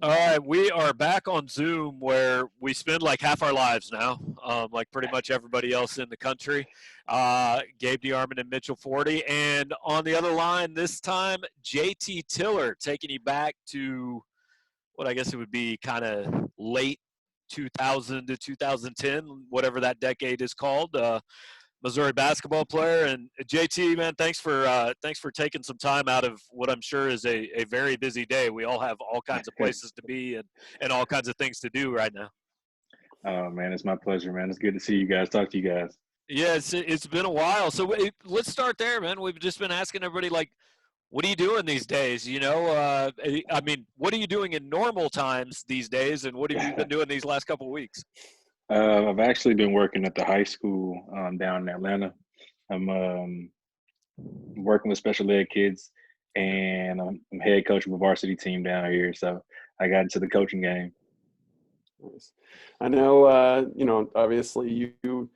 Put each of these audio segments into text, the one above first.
All right, we are back on Zoom where we spend like half our lives now, like pretty much everybody else in the country. Gabe DeArmond and Mitchell Forty. And on the other line this time, JT Tiller taking you back to what I guess it would be kind of late 2000 to 2010, whatever that decade is called. Missouri basketball player. And JT, man, thanks for taking some time out of what I'm sure is a very busy day. We all have all kinds of places to be and all kinds of things to do right now. Oh man, it's my pleasure, man. It's good to see you guys. Talk to you guys. Yeah, it's been a while. So let's start there, man. We've just been asking everybody like, what are you doing these days? I mean, what are you doing in normal times these days, and what have you been doing these last couple of weeks? I've actually been working at the high school down in Atlanta. I'm working with special ed kids, and I'm head coach of a varsity team down here. So I got into the coaching game. Nice. I know, obviously you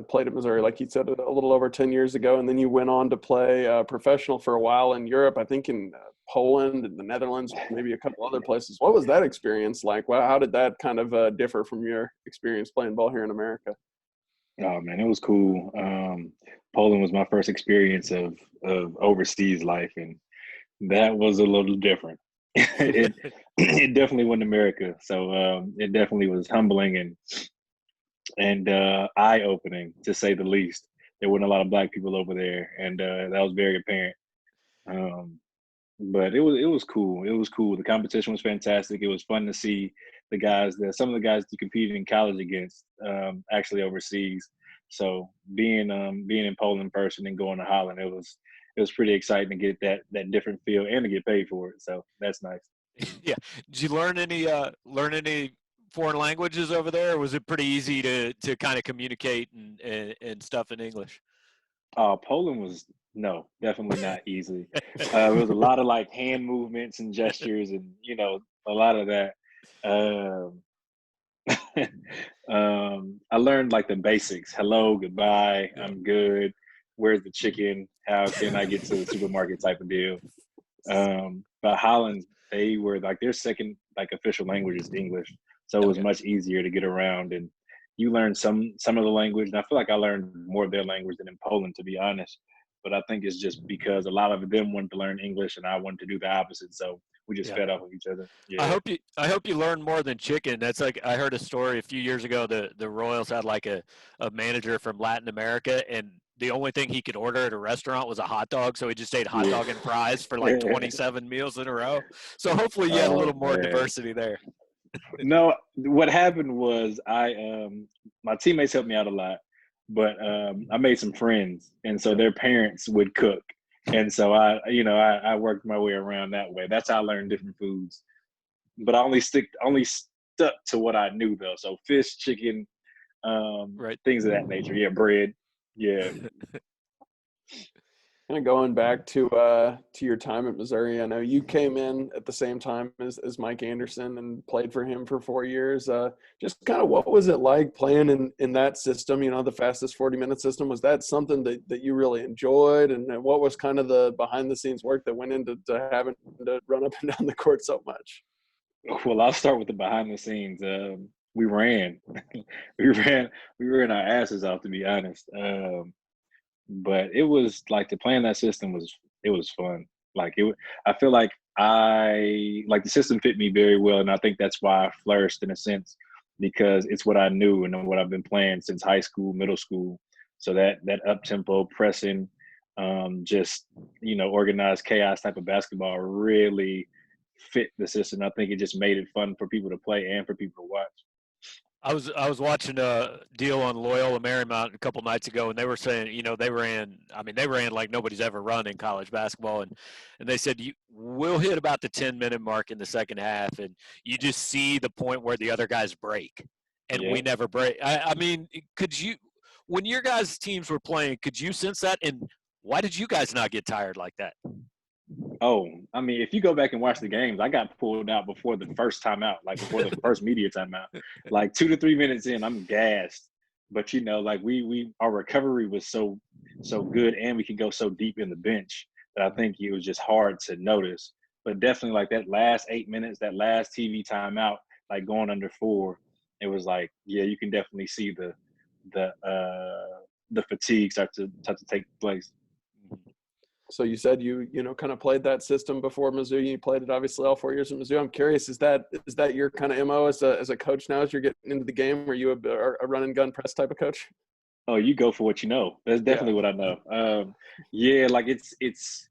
played at Missouri, like you said, a little over 10 years ago, and then you went on to play professional for a while in Europe, I think in Poland and the Netherlands, maybe a couple other places. What was that experience like? Well, how did that kind of differ from your experience playing ball here in America? Oh man, it was cool. Poland was my first experience of overseas life, and that was a little different. it it definitely wasn't America, so it definitely was humbling and eye opening to say the least. There weren't a lot of Black people over there, and that was very apparent. Um, but it was cool. It was cool. The competition was fantastic. It was fun to see some of the guys you competed in college against actually overseas. So being in Poland in person and going to Holland, it was pretty exciting to get that different feel and to get paid for it. So that's nice. Yeah. Did you learn any foreign languages over there, or was it pretty easy to kind of communicate and stuff in English? Poland was no, definitely not easy. It was a lot of like hand movements and gestures, and a lot of that. Um, I learned like the basics: hello, goodbye, Yeah. I'm good. Where's the chicken? How can I get to the supermarket? Type of deal. But Holland, they were like their second like official language is English, so it was Okay. much easier to get around and you learn some of the language. And I feel like I learned more of their language than in Poland, to be honest. But I think it's just because a lot of them wanted to learn English and I wanted to do the opposite, so we just Yeah. fed off of each other. I Yeah. hope you I hope you learn more than chicken. That's like I heard a story a few years ago. The Royals had like a manager from Latin America, and the only thing he could order at a restaurant was a hot dog. So he just ate hot dog and fries for like Yeah. 27 meals in a row. So hopefully you had a Oh little more man. diversity there. No, what happened was my teammates helped me out a lot, but I made some friends, and so Yeah. their parents would cook, and so I worked my way around that way. That's how I learned different foods. But I only stuck to what I knew though. So fish, chicken, Right. things of that nature. Yeah, bread. Yeah. Kind of going back to your time at Missouri, I know you came in at the same time as Mike Anderson and played for him for 4 years. Just kind of what was it like playing in that system? You know, the fastest 40-minute system. Was that something that you really enjoyed? And what was kind of the behind the scenes work that went into having to run up and down the court so much? Well, I'll start with the behind the scenes. We ran, we ran, we ran our asses off, to be honest. But it was like to play in that system was fun. Like I feel like I like the system fit me very well, and I think that's why I flourished in a sense because it's what I knew and what I've been playing since high school, middle school. So that up tempo pressing, just organized chaos type of basketball really fit the system. I think it just made it fun for people to play and for people to watch. I was watching a deal on Loyola Marymount a couple nights ago, and they were saying, they ran like nobody's ever run in college basketball, and they said we'll hit about the 10-minute mark in the second half, and you just see the point where the other guys break, and we Yeah. never break. I mean, when your guys' teams were playing, could you sense that? And why did you guys not get tired like that? Oh, I mean, if you go back and watch the games, I got pulled out before the first timeout, like before the first media timeout. Like 2 to 3 minutes in, I'm gassed. But like we our recovery was so good and we could go so deep in the bench that I think it was just hard to notice. but definitely like that last 8 minutes, that last TV timeout, like going under 4, it was like, yeah, you can definitely see the fatigue start to take place. So you said you know kind of played that system before Mizzou. You played it obviously all 4 years at Mizzou. I'm curious, is that your kind of MO as a coach now as you're getting into the game? Are you a run and gun press type of coach? Oh, you go for what you know. That's Yeah. definitely what I know. Yeah, like it's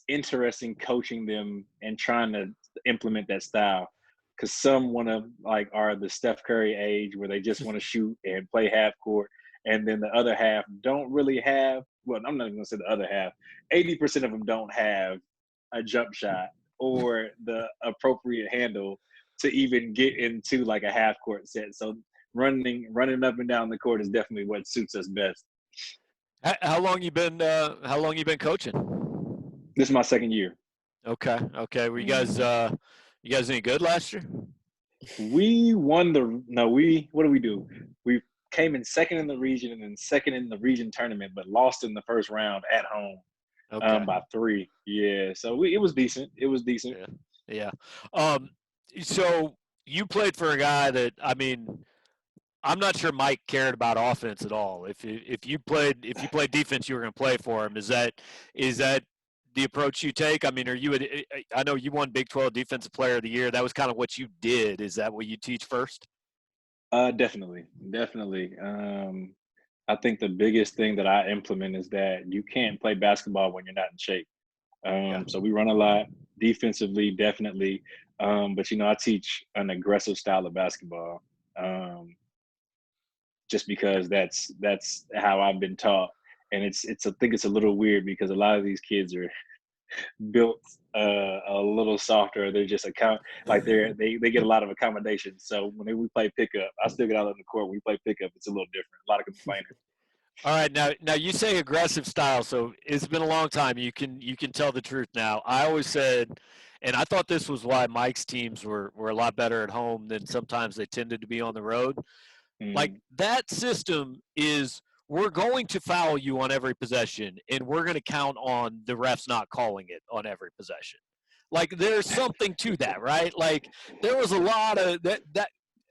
interesting coaching them and trying to implement that style, because some want to like are the Steph Curry age where they just want to shoot and play half court, and then the other half don't really have. Well, I'm not even gonna say the other half. 80% of them don't have a jump shot or the appropriate handle to even get into like a half court set. So running up and down the court is definitely what suits us best. How long you been coaching? This is my second year. Okay. Were Mhm. you guys any good last year? We won the no. We what did we do? We came in second in the region and then second in the region tournament, but lost in the first round at home Okay. by 3. Yeah, so it was decent. It was decent. Yeah. Yeah. Um, so you played for a guy that, I mean, I'm not sure Mike cared about offense at all. If you played defense, you were going to play for him. Is that the approach you take? I mean, I know you won Big 12 Defensive Player of the Year. That was kind of what you did. Is that what you teach first? Definitely, definitely. I think the biggest thing that I implement is that you can't play basketball when you're not in shape. Yeah. So we run a lot defensively, definitely. But I teach an aggressive style of basketball, just because that's how I've been taught. And I think it's a little weird because a lot of these kids are built a little softer. They're just like they get a lot of accommodations. So when we play pickup, I still get out on the court. When we play pickup, it's a little different. A lot of complainers. All right, now you say aggressive style, so it's been a long time. You can tell the truth now. I always said, and I thought this was why Mike's teams were a lot better at home than sometimes they tended to be on the road. Like Mm. that system is we're going to foul you on every possession, and we're going to count on the refs not calling it on every possession. Like there's something to that, right? Like there was a lot of that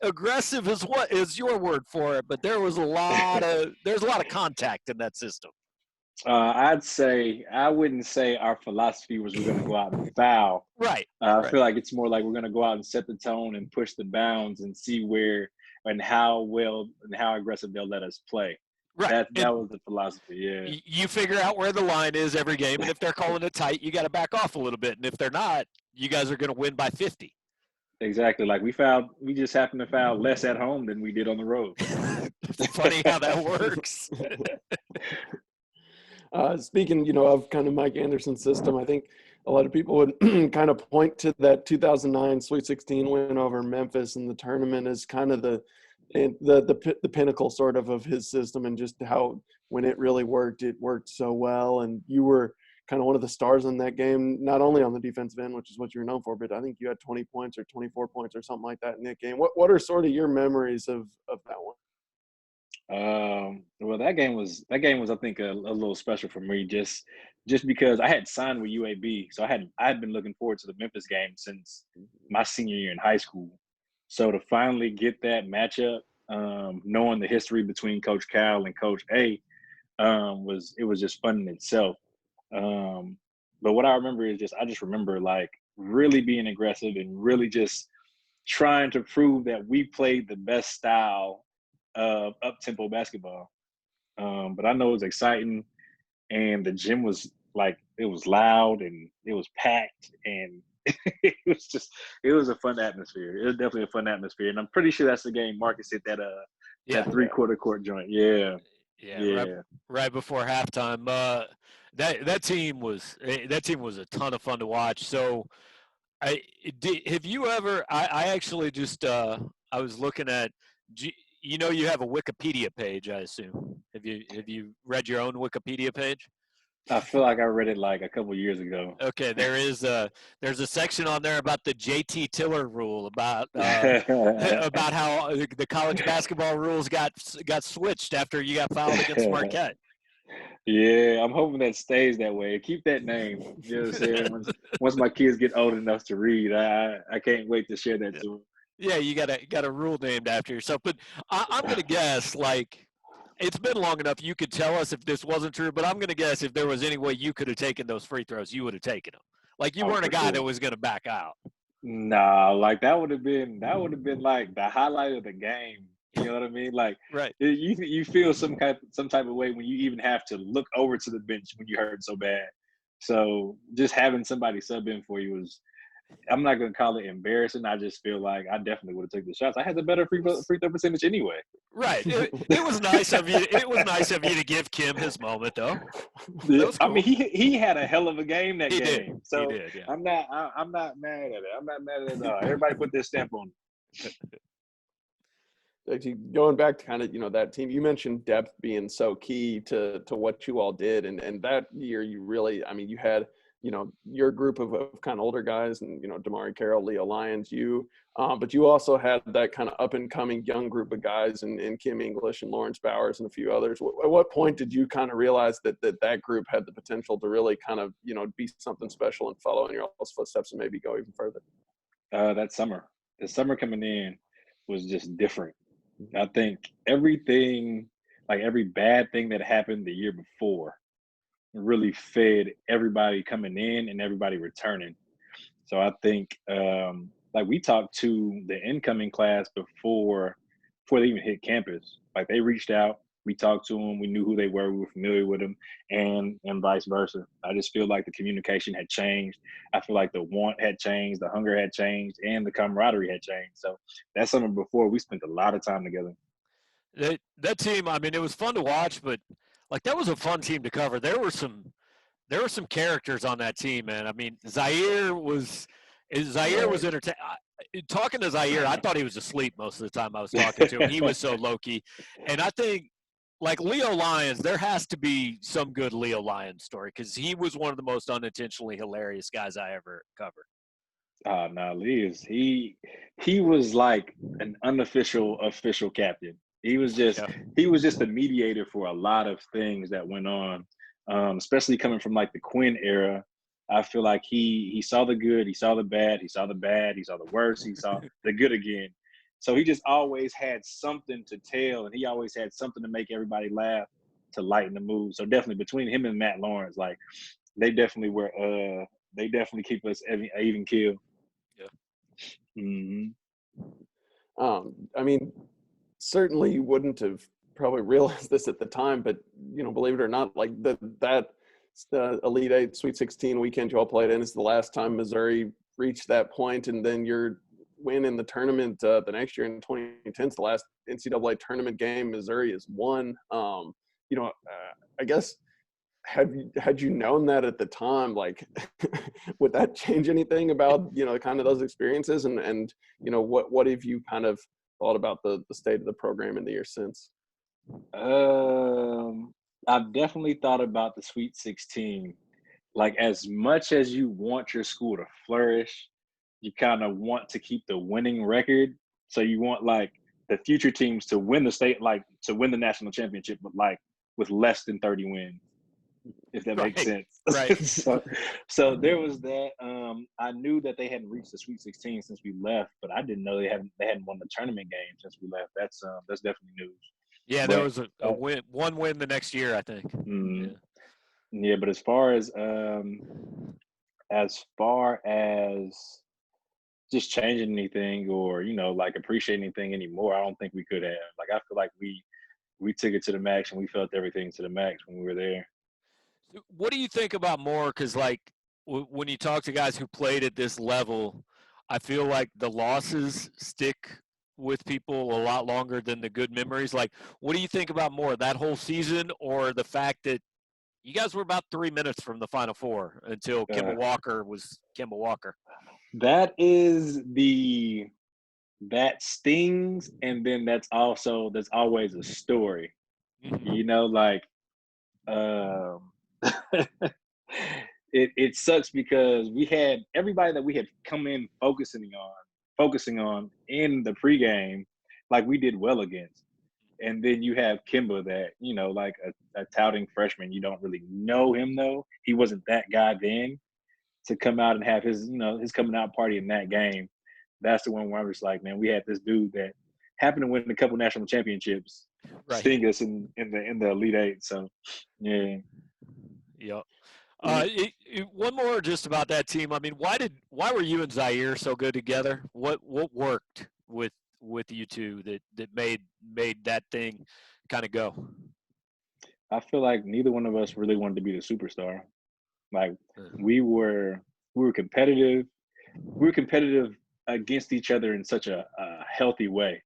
aggressive is what is your word for it, but there's a lot of contact in that system. I wouldn't say our philosophy was we're going to go out and foul. Right. I Right. feel like it's more like we're going to go out and set the tone and push the bounds and see where and how well and how aggressive they'll let us play. Right. That was the philosophy. Yeah, You figure out where the line is every game, and if they're calling it tight, you got to back off a little bit, and if they're not, you guys are going to win by 50. exactly. Like we just happened to foul less at home than we did on the road. Funny how that works. Speaking, of kind of Mike Anderson's system, I think a lot of people would kind of point to that 2009 Sweet 16 win over Memphis in the tournament as kind of the pinnacle sort of his system, and just how when it really worked, it worked so well. And you were kind of one of the stars in that game, not only on the defensive end, which is what you're known for, but I think you had 20 points or 24 points or something like that in that game. What are sort of your memories of that one? Well, that game was I think a little special for me, just because I had signed with UAB, so I had been looking forward to the Memphis game since my senior year in high school. So to finally get that matchup, knowing the history between Coach Cal and Coach A, was just fun in itself. Um, but what I remember is I just remember like really being aggressive and really just trying to prove that we played the best style of up tempo basketball. But I know it was exciting, and the gym was like it was loud and it was packed, and it was a fun atmosphere. It was definitely a fun atmosphere, and I'm pretty sure that's the game Marcus hit Yeah. that 3/4 court joint. Yeah, Yeah. Right. yeah. Right before halftime. That team was a ton of fun to watch. So, have you ever? I actually just I was looking at. You have a Wikipedia page, I assume. Have you read your own Wikipedia page? I feel like I read it like a couple years ago. Okay, there's a section on there about the JT Tiller rule about about how the college basketball rules got switched after you got fouled against Marquette. Yeah, I'm hoping that stays that way. Keep that name. You know what I'm saying? Once my kids get old enough to read, I can't wait to share that to them. Yeah, you got a rule named after yourself. But I'm gonna guess like it's been long enough. You could tell us if this wasn't true, but I'm gonna guess if there was any way you could have taken those free throws, you would have taken them. Like you Oh, weren't a for guy that sure. was gonna back out. Nah, like that would have been like the highlight of the game. You know what I mean? Like Right. you feel some type of way when you even have to look over to the bench when you hurt so bad. So just having somebody sub in for you was, I'm not gonna call it embarrassing. I just feel like I definitely would have taken the shots. I had the better free throw percentage anyway. Right. It was nice of you. It was nice of you to give Kim his moment, though. Yeah, That was I mean, cool. he had a hell of a game that He game. did. He So did. Yeah. I'm not mad at it. I'm not mad at it at all. Everybody put their stamp on Actually, going back to kind of that team, you mentioned depth being so key to what you all did, and that year you really, I mean, you had your group of kind of older guys, and Damari Carroll, Leo Lyons, but you also had that kind of up and coming young group of guys, and Kim English and Lawrence Bowers and a few others. At what point did you kind of realize that group had the potential to really kind of be something special and follow in your all's footsteps and maybe go even further? that summer. The summer coming in was just different. I think everything, like every bad thing that happened the year before, really fed everybody coming in and everybody returning. So I think, like we talked to the incoming class before they even hit campus. Like they reached out, we talked to them, we knew who they were, we were familiar with them, and vice versa. I just feel like the communication had changed. I feel like the want had changed, the hunger had changed, and the camaraderie had changed. So that summer before, we spent a lot of time together. That team. I mean, it was fun to watch, but like that was a fun team to cover. There were some characters on that team, man. I mean, Zaire was Right. entertaining. Talking to Zaire, I thought he was asleep most of the time I was talking to him. He was so low key, and I think like Leo Lyons, there has to be some good Leo Lyons story because he was one of the most unintentionally hilarious guys I ever covered. No, he was like an unofficial official captain. He was just Yeah. he was just a mediator for a lot of things that went on, especially coming from like the Quinn era. I feel like he saw the good, he saw the bad, he saw the bad, he saw the worst, he saw the good again. So he just always had something to tell, and he always had something to make everybody laugh to lighten the mood. So definitely between him and Matt Lawrence, like they definitely were. They definitely keep us even keel. Yeah. Hmm. I mean, certainly you wouldn't have probably realized this at the time, but believe it or not, like that Elite Eight, Sweet 16 weekend you all played in is the last time Missouri reached that point, and then your win in the tournament the next year in 2010 is the last NCAA tournament game Missouri has won. I guess had you known that at the time, like would that change anything about kind of those experiences, and what have you kind of thought about the state of the program in the years since? Um, I've definitely thought about the Sweet 16. Like as much as you want your school to flourish, you kind of want to keep the winning record. So you want like the future teams to win the state, like to win the national championship, but like with less than 30 wins, if that makes Right. sense. Right. So there was that. I knew that they hadn't reached the Sweet 16 since we left, but I didn't know they hadn't won the tournament game since we left. That's definitely news. Yeah, there But was a win, one win the next year, I think. mm, Yeah. yeah, but as far as just changing anything or like appreciating anything anymore, I don't think we could have. Like I feel like we took it to the max and we felt everything to the max when we were there. What do you think about more? Because like when you talk to guys who played at this level, I feel like the losses stick with people a lot longer than the good memories. Like, what do you think about more, that whole season or the fact that you guys were about 3 minutes from the Final Four until Kemba Uh, Walker was Kemba Walker? that is the that stings, and then that's always a story. Mm-hmm. Like um, it sucks because we had everybody that we had come in focusing on in the pregame, like we did well against. And then you have Kimba that, like a touting freshman. You don't really know him though. He wasn't that guy then to come out and have his, his coming out party in that game. That's the one where I'm just like, man, we had this dude that happened to win a couple national championships, Right. sting us in the Elite Eight. So, yeah. Yep. One more just about that team. I mean, why were you and Zaire so good together? What worked with you two that made that thing kind of go? I feel like neither one of us really wanted to be the superstar. Like Uh, we were competitive. We were competitive against each other in such a healthy way.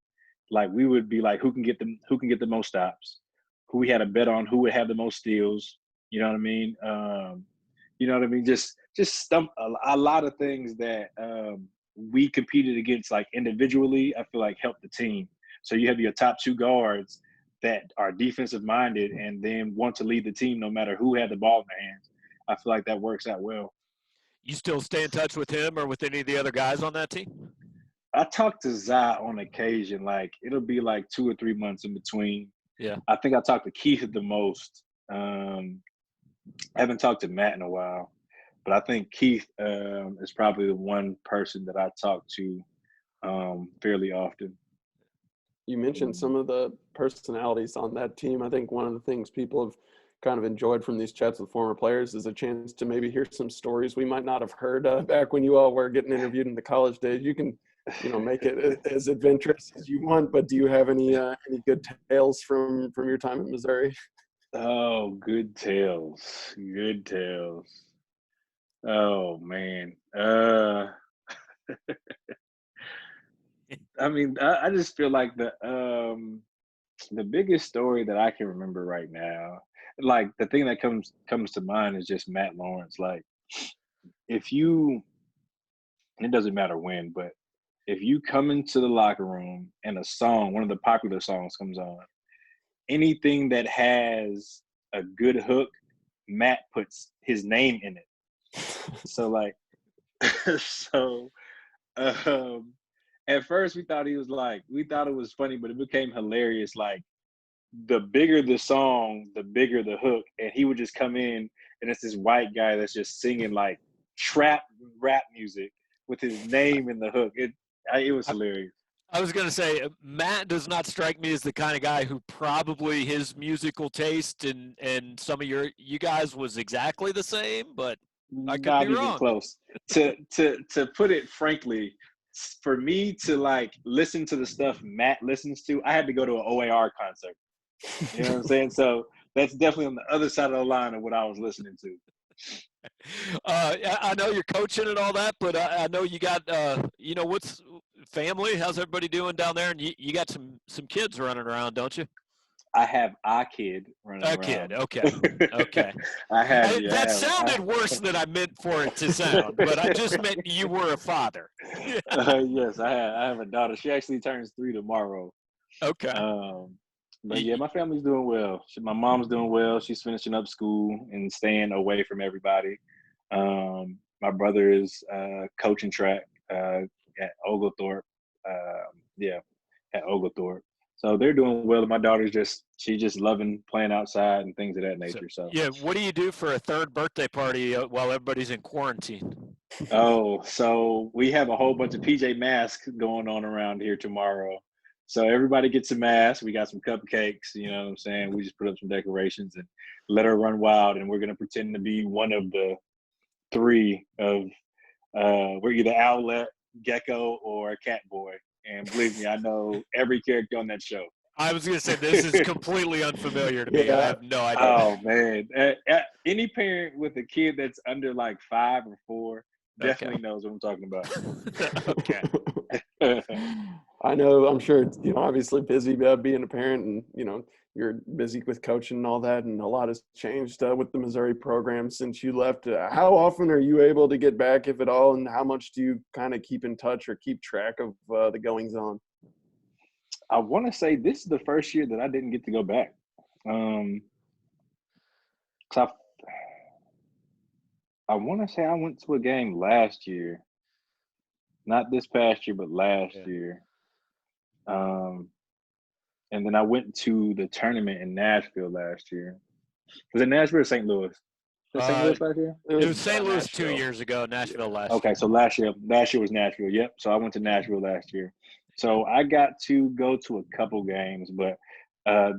Like we would be like, who can get the most stops, who we had a bet on, who would have the most steals. You know what I mean? Just a lot of things that we competed against, like individually. I feel like helped the team. So you have your top two guards that are defensive minded and then want to lead the team no matter who had the ball in their hands. I feel like that works out well. You still stay in touch with him or with any of the other guys on that team? I talk to Zai on occasion. Like it'll be like 2 or 3 months in between. Yeah. I think I talk to Keith the most. I haven't talked to Matt in a while, but I think Keith is probably the one person that I talk to fairly often. You mentioned some of the personalities on that team. I think one of the things people have kind of enjoyed from these chats with former players is a chance to maybe hear some stories we might not have heard back when you all were getting interviewed in the college days. You can, make it as adventurous as you want. But do you have any good tales from your time in Missouri? Oh, good tales. Good tales. Oh man. I mean, I just feel like the biggest story that I can remember right now, like the thing that comes to mind is just Matt Lawrence. Like if you, it doesn't matter when, but if you come into the locker room and a song, one of the popular songs comes on, anything that has a good hook, Matt puts his name in it. So like, so um, at first we thought it was funny, but it became hilarious. Like the bigger the song, the bigger the hook, and he would just come in and it's this white guy that's just singing like trap rap music with his name in the hook. It was hilarious. I was going to say, Matt does not strike me as the kind of guy who probably his musical taste and some of you guys was exactly the same, but I could be Not even wrong. close. To put it frankly, for me to like listen to the stuff Matt listens to, I had to go to an OAR concert. You know what I'm saying? So that's definitely on the other side of the line of what I was listening to. I know you're coaching and all that, but I know you got, what's family? How's everybody doing down there? And you got some kids running around, don't you? I have a kid running A kid. around. Okay. Okay. That sounded worse than I meant for it to sound, but I just meant you were a father. Yes, I have a daughter. She actually turns 3 tomorrow. Okay. But yeah, my family's doing well. My mom's doing well. She's finishing up school and staying away from everybody. My brother is coaching track at Oglethorpe. Yeah, at Oglethorpe. So they're doing well. My daughter's she's just loving playing outside and things of that So, nature. So yeah, what do you do for a third birthday party while everybody's in quarantine? oh, so we have a whole bunch of PJ masks going on around here tomorrow. So everybody gets a mask. We got some cupcakes, you know what I'm saying? We just put up some decorations and let her run wild. And we're gonna pretend to be one of the three of we're either Owlet, Gecko, or Cat Boy. And believe me, I know every character on that show. I was going to say this is completely unfamiliar to me. Yeah. I have no idea. Oh man, any parent with a kid that's under like 5 or 4 definitely knows what I'm talking about. Okay. I know. I'm sure it's, obviously busy being a parent, and you're busy with coaching and all that, and a lot has changed with the Missouri program since you left. How often are you able to get back, if at all, and how much do you kind of keep in touch or keep track of the goings on? I want to say this is the first year that I didn't get to go back. 'Cause I want to say I went to a game last year, not this past year, but last year. and then I went to the tournament in Nashville last year. Was it Nashville or St. Louis? Was it St. Louis last year? It was St. Louis 2 Nashville. years ago, Nashville last Okay, year. so last year was Nashville. Yep. So I went to Nashville last year. So I got to go to a couple games, but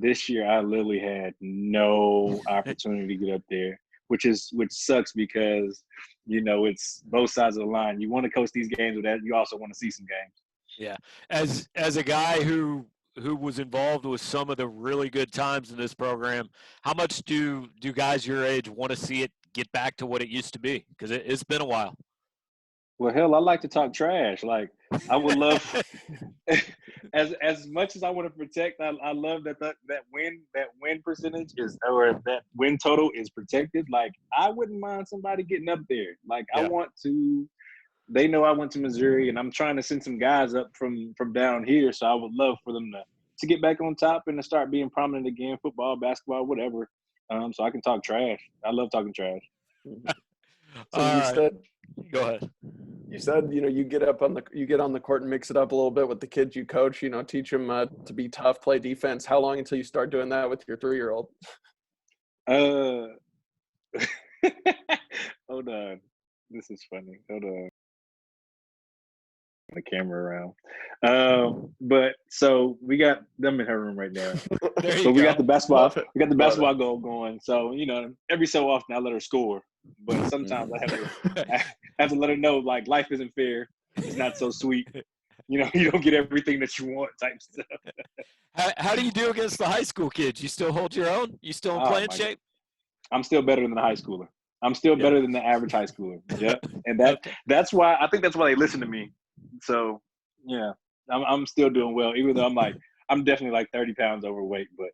this year I literally had no opportunity to get up there, which sucks because it's both sides of the line. You want to coach these games, but that you also want to see some games. Yeah, as a guy who was involved with some of the really good times in this program, how much do guys your age want to see it get back to what it used to be? Because it's been a while. Well, hell, I like to talk trash. Like I would love, as much as I want to protect. I love that win percentage or that win total is protected. Like I wouldn't mind somebody getting up there. Like Yeah. I want to. They know I went to Missouri, and I'm trying to send some guys up from down here. So I would love for them to get back on top and to start being prominent again, football, basketball, whatever. So I can talk trash. I love talking trash. So you said, go ahead. You said, you get on the court and mix it up a little bit with the kids you coach. Teach them to be tough, play defense. How long until you start doing that with your 3-year-old? Hold on. This is funny. Hold on. The camera around. But so we got them in her room right now. So we got the basketball. We got the basketball goal going. So every so often I let her score, but sometimes I have to let her know like life isn't fair. It's not so sweet. You don't get everything that you want type stuff. How do you do against the high school kids? You still hold your own? You still in playing shape? I'm still better than the high schooler. I'm still better than the average high schooler. Yep. And that's why I think that's why they listen to me. So yeah, I'm still doing well, even though I'm definitely like 30 pounds overweight, but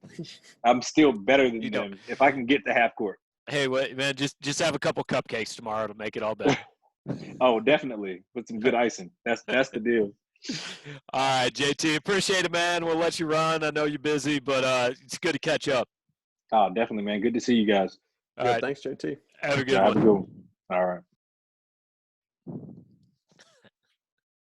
I'm still better than them if I can get to half court. Hey, wait, man, just have a couple cupcakes tomorrow to make it all better. Oh, definitely with some good icing. That's the deal. All right, JT, appreciate it, man. We'll let you run. I know you're busy, but it's good to catch up. Oh, definitely, man. Good to see you guys. All right, thanks, JT. Have a good one. Have a good one. All right.